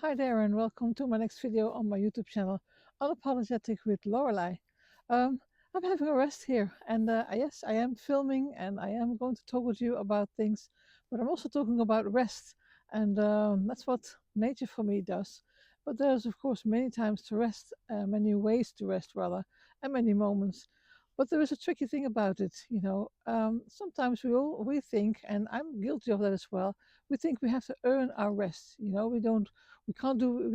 Hi there, and welcome to my next video on my YouTube channel, Unapologetic with Lorelai. Um, I'm having a rest here, and yes, I am filming and I am going to talk with you about things, but I'm also talking about rest, and that's what nature for me does. But there's, of course, many times to rest, many ways to rest, rather, and many moments. But there is a tricky thing about it, sometimes we think, and I'm guilty of that as well. We think we have to earn our rest. We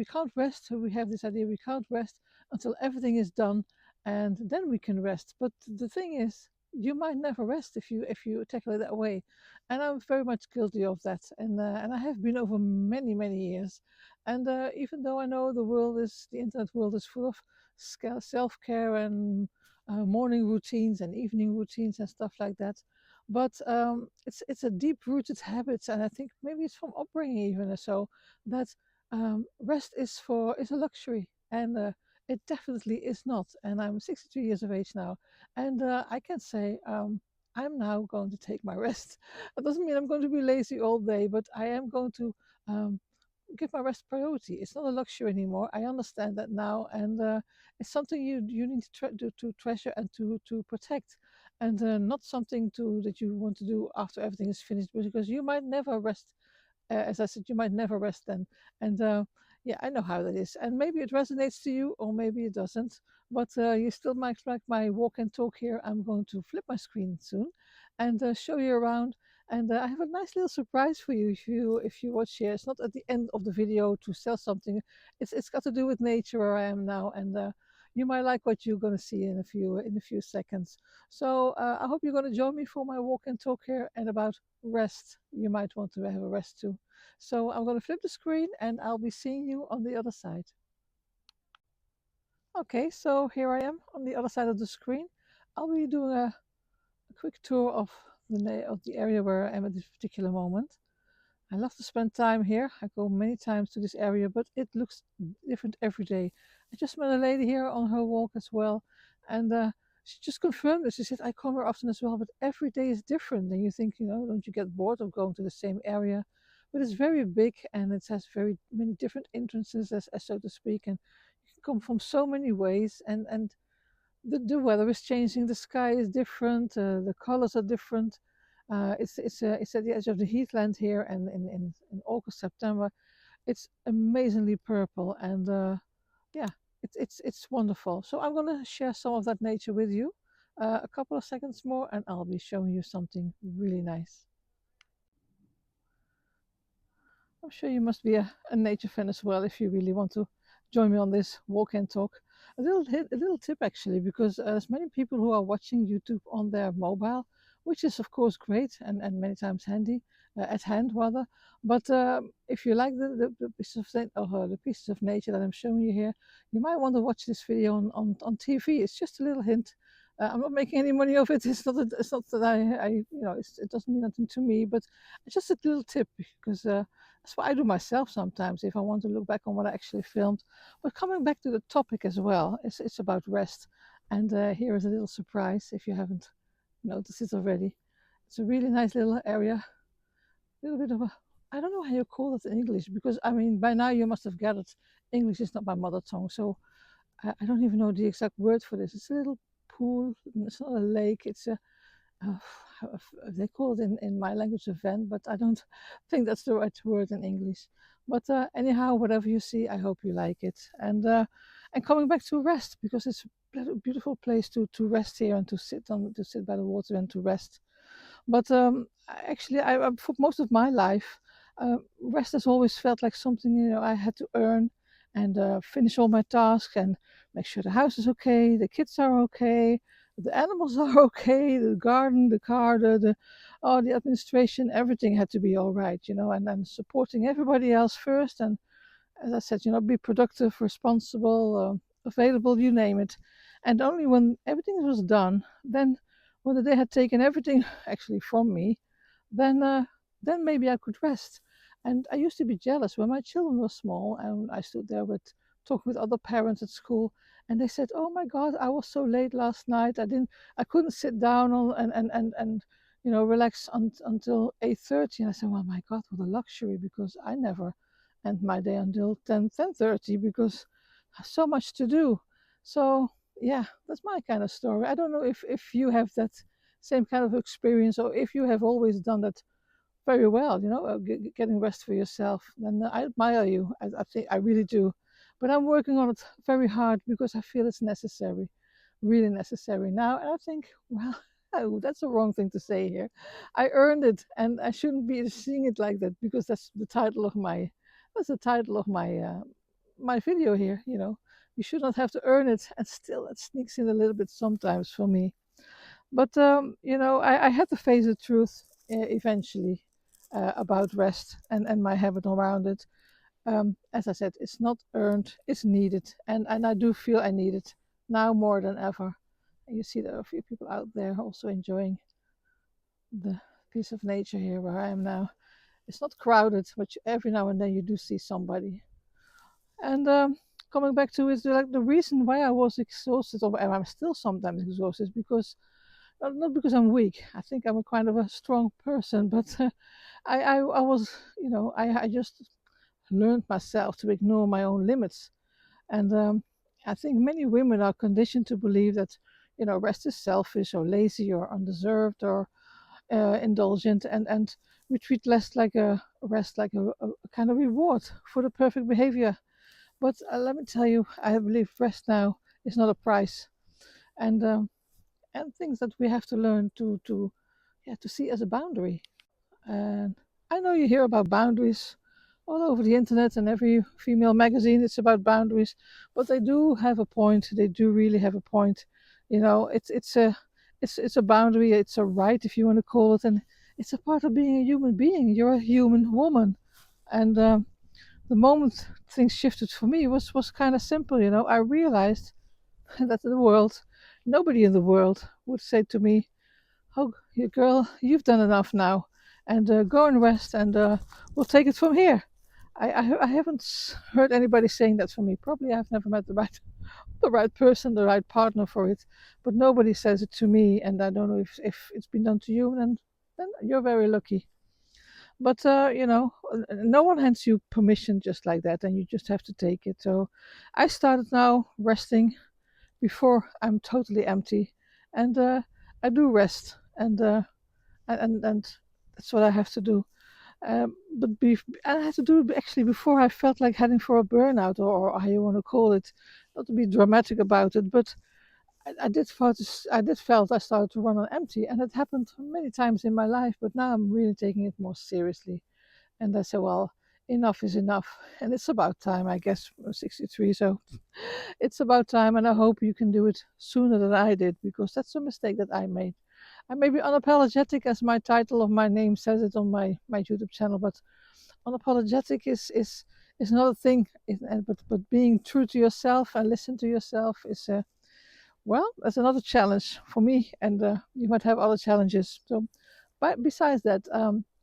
can't rest. So we have this idea we can't rest until everything is done, and then we can rest. But the thing is, you might never rest if you tackle it that way, and I'm very much guilty of that, and I have been over many years. And even though I know the internet world is full of self care and morning routines and evening routines and stuff like that. But it's a deep rooted habit, and I think maybe it's from upbringing even or so that rest is a luxury, and it definitely is not. And I'm 62 years of age now, and I can say I'm now going to take my rest. That doesn't mean I'm going to be lazy all day, but I am going to um, give my rest priority. It's not a luxury anymore. I understand that now, and it's something you need to treasure and to protect, and not something to that you want to do after everything is finished, because you might never rest. As I said, you might never rest then. And yeah, I know how that is. And maybe it resonates to you, or maybe it doesn't. But you still might like my walk and talk here. I'm going to flip my screen soon and show you around. And I have a nice little surprise for you if you watch here. It's not at the end of the video to sell something. It's got to do with nature where I am now, and you might like what you're going to see in a few seconds. So I hope you're going to join me for my walk and talk here and about rest. You might want to have a rest too. So I'm going to flip the screen and I'll be seeing you on the other side. Okay, so here I am on the other side of the screen. I'll be doing a quick tour of the area where I am at this particular moment. I love to spend time here. I go many times to this area, but it looks different every day. I just met a lady here on her walk as well, and she just confirmed this. She said, I come here often as well, but every day is different. And you think, don't you get bored of going to the same area? But it's very big and it has very many different entrances, as so to speak, and you can come from so many ways. And the weather is changing, the sky is different, the colors are different. It's at the edge of the heathland here, and in August, September, it's amazingly purple, and yeah, it's wonderful. So I'm going to share some of that nature with you. A couple of seconds more, and I'll be showing you something really nice. I'm sure you must be a nature fan as well if you really want to join me on this walk and talk. A little tip actually, because there's many people who are watching YouTube on their mobile, which is of course great and many times handy, at hand rather. But if you like the pieces of the pieces of nature that I'm showing you here, you might want to watch this video on TV. It's just a little hint. I'm not making any money of it. It's not that it doesn't mean nothing to me, but it's just a little tip because that's what I do myself sometimes if I want to look back on what I actually filmed. But coming back to the topic as well, it's about rest. And here is a little surprise if you haven't noticed it already. It's a really nice little area. A little bit of a, I don't know how you call it in English, because I mean, by now you must have gathered English is not my mother tongue. So I don't even know the exact word for this. It's a little pool. It's not a lake. It's a uh, they call it in my language a vent, but I don't think that's the right word in English. But anyhow, whatever you see, I hope you like it. And coming back to rest, because it's a beautiful place to rest here and to sit by the water and to rest. But actually, for most of my life, rest has always felt like something I had to earn and finish all my tasks and make sure the house is okay, the kids are okay, the animals are okay, the garden, the car, the administration, everything had to be all right, and then supporting everybody else first. And as I said, be productive, responsible, available, you name it. And only when everything was done, then when they had taken everything actually from me, then then maybe I could rest. And I used to be jealous when my children were small, and I stood there with talking with other parents at school, and they said, "Oh my God, I was so late last night. I couldn't sit down and relax until 8:30." And I said, "Well, my God, what a luxury, because I never." and my day until 10:30 because so much to do. So yeah, that's my kind of story. I don't know if you have that same kind of experience, or if you have always done that very well, getting rest for yourself. Then I admire you. I think I really do. But I'm working on it very hard because I feel it's necessary, really necessary now. And I think, well, oh, that's a wrong thing to say here. I earned it, and I shouldn't be seeing it like that because that's the title of my video here. You should not have to earn it, and still it sneaks in a little bit sometimes for me. But I had to face the truth eventually about rest and my habit around it. As I said, it's not earned; it's needed, and I do feel I need it now more than ever. And you see there are a few people out there also enjoying the piece of nature here where I am now. It's not crowded, but every now and then you do see somebody. And coming back to it, like the reason why I was exhausted, or I'm still sometimes exhausted, because not because I'm weak. I think I'm a kind of a strong person, but I was, I just learned myself to ignore my own limits. And I think many women are conditioned to believe that, rest is selfish or lazy or undeserved or indulgent, and we treat less like a rest like a kind of reward for the perfect behavior. But let me tell you, I believe rest now is not a price, and things that we have to learn to yeah, to see as a boundary. And I know you hear about boundaries all over the internet, and every female magazine it's about boundaries, but they do have a point. They do really have a point. It's a boundary. It's a right, if you want to call it, and it's a part of being a human being. You're a human woman, and the moment things shifted for me was kind of simple. I realized that the world, nobody in the world would say to me, "Oh, you girl, you've done enough now, and go and rest, and we'll take it from here." I haven't heard anybody saying that for me. Probably I've never met the right person, the right partner for it, but nobody says it to me, and I don't know if it's been done to you. Then you're very lucky. But no one hands you permission just like that, and you just have to take it. So I started now resting before I'm totally empty, and I do rest, and that's what I have to do. And I had to do it actually before I felt like heading for a burnout, or how you want to call it, not to be dramatic about it, but I did felt I started to run on empty, and it happened many times in my life. But now I'm really taking it more seriously, and I say, well, enough is enough, and it's about time. I guess I'm 63, so it's about time, and I hope you can do it sooner than I did, because that's a mistake that I made. I may be unapologetic, as my title of my name says it on my YouTube channel, but unapologetic is another thing. But being true to yourself and listen to yourself is well, that's another challenge for me, and you might have other challenges. So, but besides that,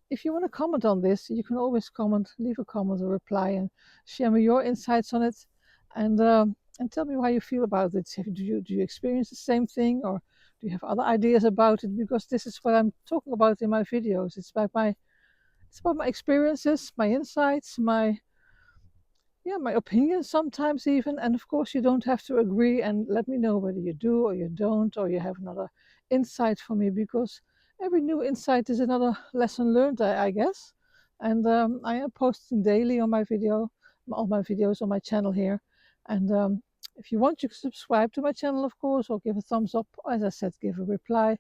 if you want to comment on this, you can always comment, leave a comment or reply, and share me your insights on it, and tell me how you feel about it. Do you experience the same thing, or do you have other ideas about it? Because this is what I'm talking about in my videos. It's about my experiences, my insights, my opinion sometimes even. And of course, you don't have to agree, and let me know whether you do or you don't, or you have another insight for me, because every new insight is another lesson learned, I guess. And I am posting daily on all my videos on my channel here. And if you want, you can subscribe to my channel, of course, or give a thumbs up, or as I said, give a reply.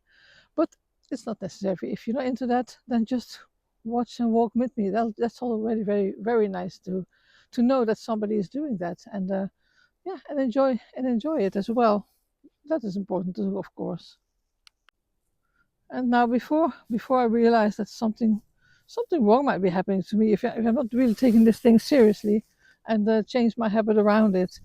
But it's not necessary. If you're not into that, then just watch and walk with me. That's already very, very nice to know that somebody is doing that, and yeah, and enjoy it as well. That is important too, of course. And now, before I realize that something wrong might be happening to me, if I'm not really taking this thing seriously, and change my habit around it,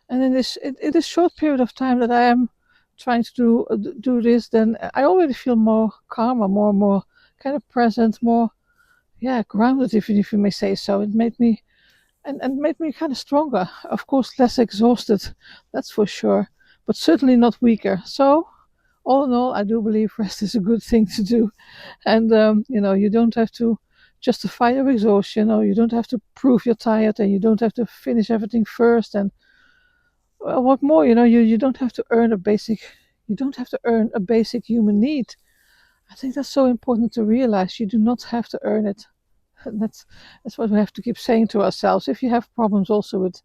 and in this short period of time that I am trying to do this, then I already feel more calmer, more kind of present, more, yeah, grounded, if you may say so. It made me and made me kind of stronger. Of course, less exhausted, that's for sure, but certainly not weaker. So, all in all, I do believe rest is a good thing to do, and you don't have to justify your exhaustion, or you don't have to prove you're tired, and you don't have to finish everything first. And what more, you don't have to earn a basic, you don't have to earn a basic human need. I think that's so important to realize. You do not have to earn it. That's what we have to keep saying to ourselves. If you have problems also with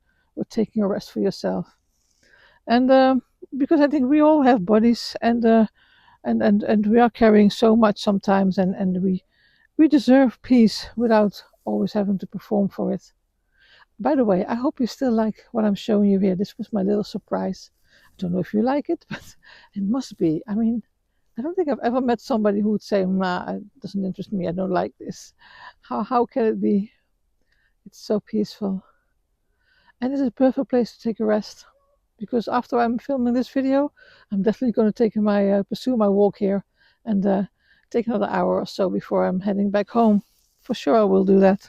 taking a rest for yourself, and because I think we all have bodies, and we are carrying so much sometimes, and we deserve peace without always having to perform for it. By the way, I hope you still like what I'm showing you here. This was my little surprise. I don't know if you like it, but it must be. I mean, I don't think I've ever met somebody who would say, "Nah, it doesn't interest me. I don't like this." How can it be? It's so peaceful, and it's a perfect place to take a rest. Because after I'm filming this video, I'm definitely going to take my pursue my walk here, and take another hour or so before I'm heading back home. For sure, I will do that.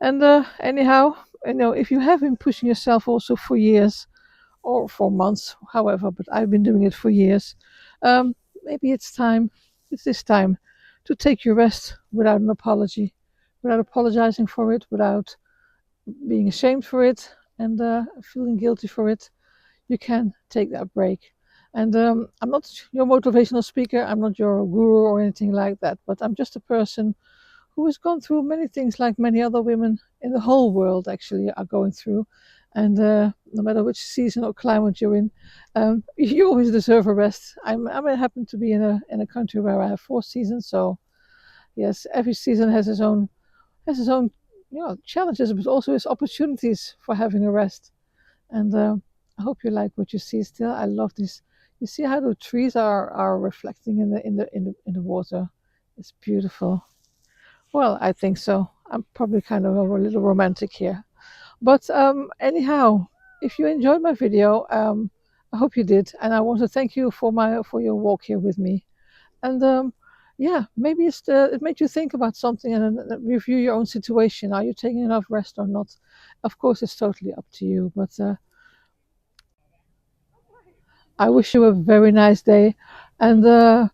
And anyhow, if you have been pushing yourself also for years or for months, however, but I've been doing it for years, um, maybe it's this time to take your rest without an apology, without apologizing for it, without being ashamed for it, and feeling guilty for it. You can take that break. And I'm not your motivational speaker, I'm not your guru or anything like that, but I'm just a person who has gone through many things like many other women in the whole world actually are going through. And no matter which season or climate you're in, you always deserve a rest. I happen to be in a country where I have 4 seasons, so yes, every season has its own challenges, but also its opportunities for having a rest. And I hope you like what you see. Still, I love this. You see how the trees are reflecting in the water. It's beautiful. Well, I think so. I'm probably kind of a little romantic here. But anyhow, if you enjoyed my video, I hope you did, and I want to thank you for your walk here with me. And yeah, maybe it made you think about something, and review your own situation. Are you taking enough rest or not? Of course, it's totally up to you. But I wish you a very nice day, and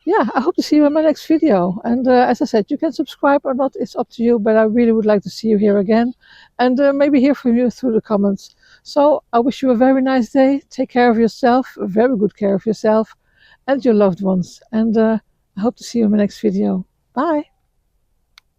yeah, I hope to see you in my next video. And as I said, you can subscribe or not, it's up to you, but I really would like to see you here again, and maybe hear from you through the comments. So I wish you a very nice day. Take care of yourself, very good care of yourself and your loved ones. And I hope to see you in my next video. Bye.